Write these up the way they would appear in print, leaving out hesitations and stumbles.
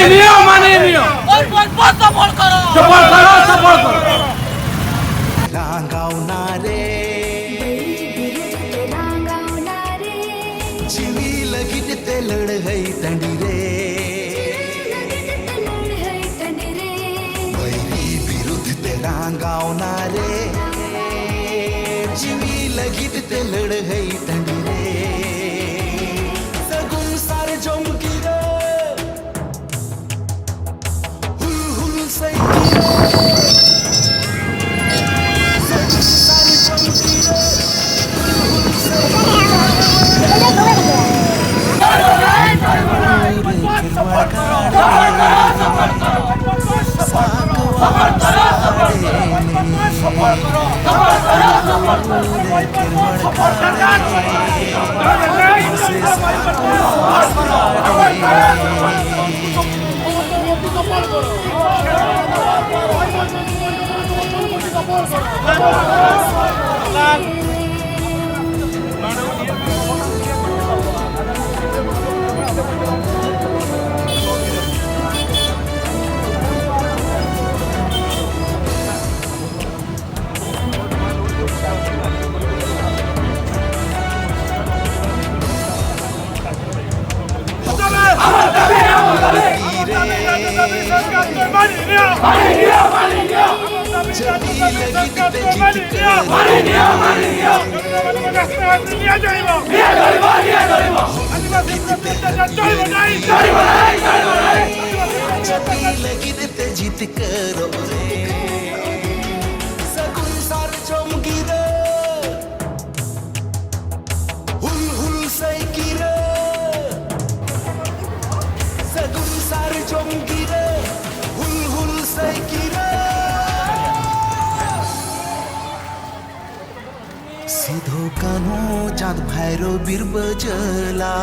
माननीय सपोर्ट करो रांगावणारे जीवी लगीन ते लढहई तंडी रे वैरी विरुद्ध ते रांगावणारे जीवी लगीन ते लढहई तंडी रे सगुन सार जोमकी रे हुल हुल सैकी जीत करो रे सगुन सार चमकी रे हुल हुल सैकी रे सगुन सार चमकी रे हुल हुल सैकी रे सीधो कानो चाँद भैरो बिरबजला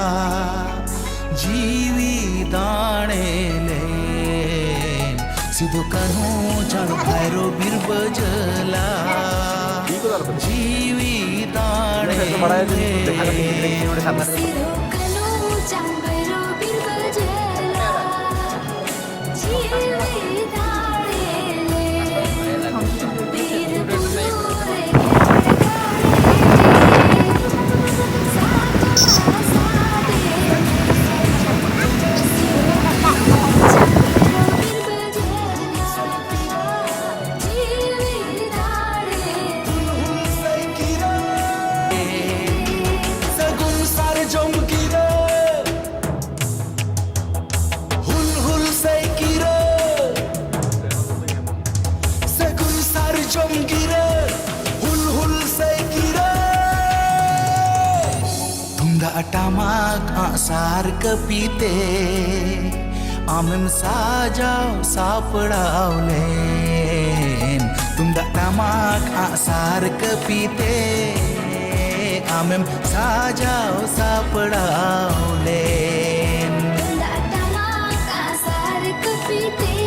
जीवी दाणे ले सीधो कानो चाँद भैरो बिरबजला जीवी दाणे ले Atamak asar kepite amem sajau sapdau len tunda tamak asar kepite amem sajau sapdau len tunda tamak asar kepite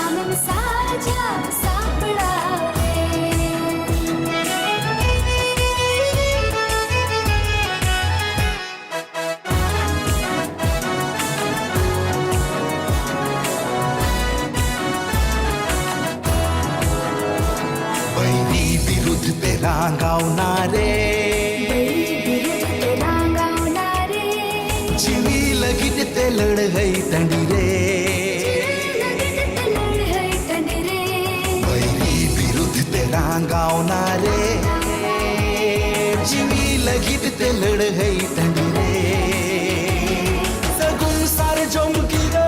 amem sajau sapdau रांगावणारे जीवी लगीन ते लढहई तंडी रे वैरी विरुद्ध ते रांगावणारे जीवी लगीन ते लढहई तंडी रे सगुन सार जोमकी रे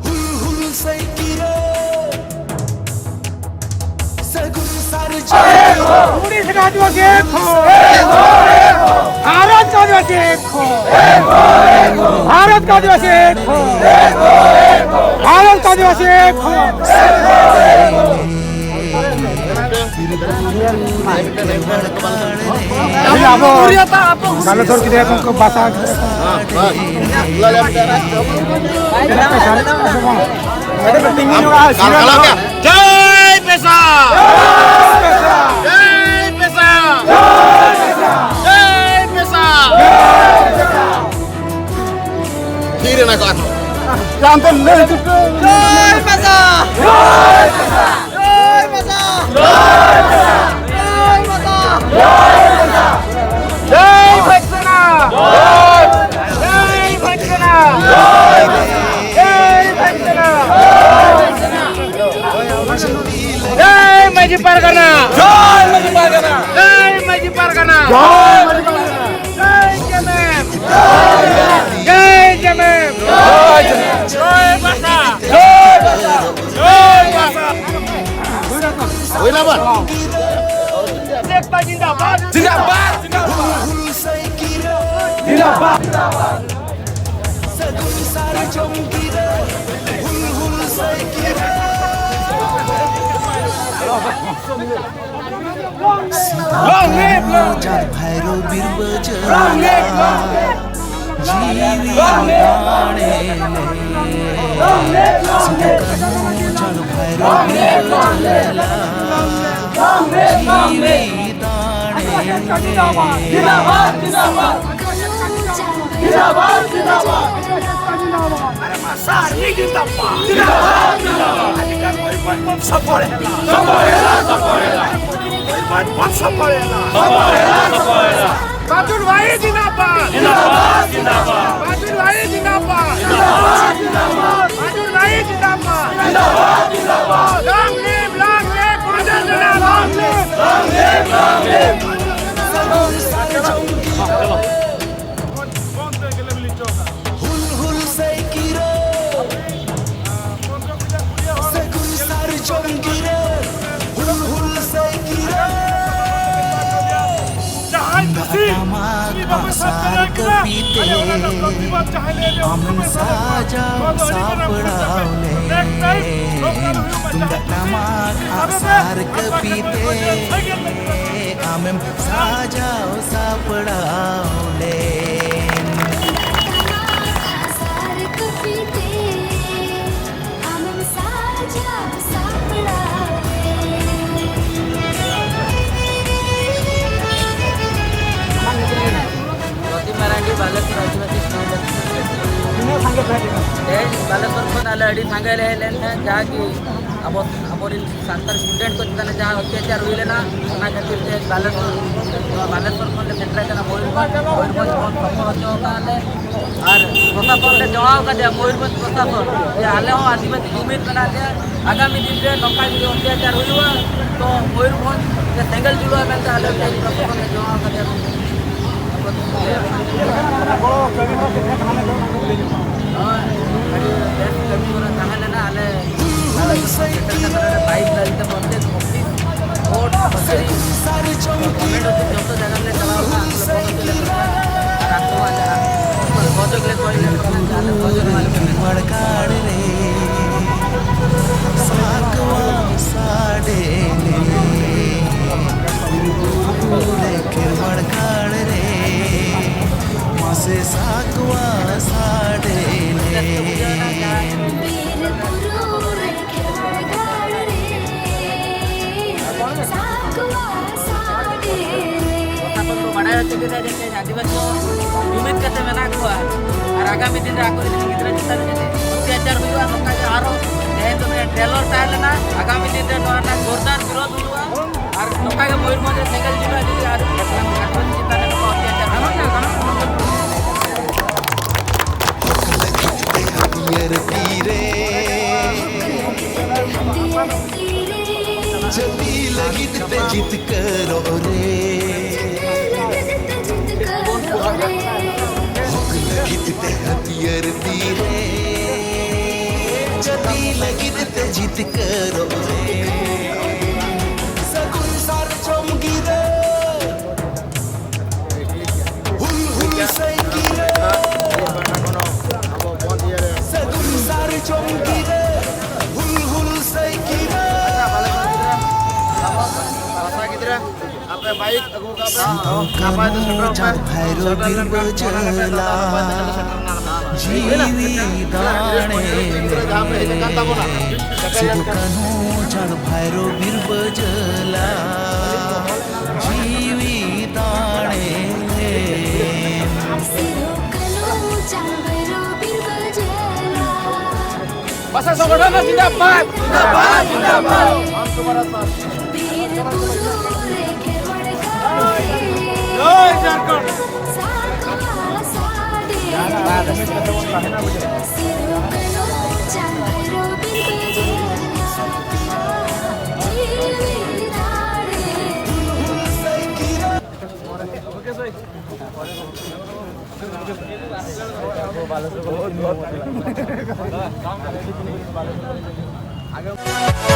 हुल हुल सैकी रे उड़ीस राज्यों देखो भारत का जो देखो भारत का जो देखो भारत का जो देखो kalau tor kita akan ke basah ada bertinggi kalau jai pesa jai pesa jai pesa ire na ko ano. Janto le jutu. Jai Pesa. Jai Pesa. Jai Pesa. Jai Pesa. Jai Pesa. Jai Bhaksana. Jai Bhaksana. Jai Bhaksana. Jai Maji Pargana. Jai Maji Pargana. Jai Maji Pargana. Jai Jamem. Jai Jamem. Jai Basa. Jai Basa. Jai Basa. Woi lawan. Ekta Jindabad. Zindabad. हुल से गिरे Jindabad. सगुन सारे जंगीरे हुल से गिरे Long live, long live. चार भैरव बीर Long live, long live. जीवी Long live. दाने Long live, long live. चार भैरव बीर Long live, long live. जीवी दाने Jindabad, Jindabad, Jindabad. Jindabad, Jindabad. Are masar ni Jindabad. Jindabad, Jindabad. Adikan koi bom saporela. Saporela, saporela. Koi bom saporela. Saporela, saporela. Batul bhai Jindabad. Jindabad, Jindabad. Batul bhai Jindabad. Jindabad, Jindabad. Batul bhai Jindabad. Jindabad, Jindabad. Long live, long live. Batul Jindabad. Long live. Long live, long live. हुल से गिरे सगुन सारे जंगीरे हुल से गिरे सार कपीते हम साजा सापड़ावले सार कपीते हम साजा सापड़ावले सार कपीते हम साजा बालेश्वर आले अड़ी सांगे जहाँकि अब सान्तार स्टूडेंट को चिताने जहाँ अत्याचार हुए ना खातिर बालेश्वर खन सेटल मयूरभंज बहुत सफल होने और प्रशासन ने जवाब का दिया मयूरभंज प्रशासन जे आले हो आदिवासी उम्मीद बना दिया आगामी दिन में नौका जो अत्याचार हुआ तो मयूरभंज सेंगल जुड़ा आले प्रशासन ने जवाब का दिया बाइक लाइते बंदे वोट जो जगह मड़काड़ रे साकवा साडे रे मड़काड़ रे मासे साकवा साडे वीर गुरु खेलगाड़ रे साकवा साडे बड़ा आदिवासी जुमिद कैसे मेना को और आगामी दिन गिद्रा चिंता अत्याचार हुआ तो ट्रेलर तहलेना आगामी दिन जोरदार विरोध हुआ और नौका के मयूरभंज सेंगल जिला आदिवासी चिंता जल्दी लगी ते जित करो रे लगी ते हथियार तीरे जल्दी लगी ते जित करो रे सगुन सार चमगी रे हुल से गिरे सगुन सार चमगी रे हुल से गिरे भैरो बिरब जला जीवी दाणे सिधु कन्हू जड़ भैरो बिरब जला जीवी दाणे सिरो कलो चावरो बिरबल भाषा संगठन जिंदाबाद जिंदाबाद जिंदाबाद वीर गुरु रेखे मडगावे जय झारखंड साखा साडे सिरुकलो चांगरो बिंदजे जीवी धाडे आगे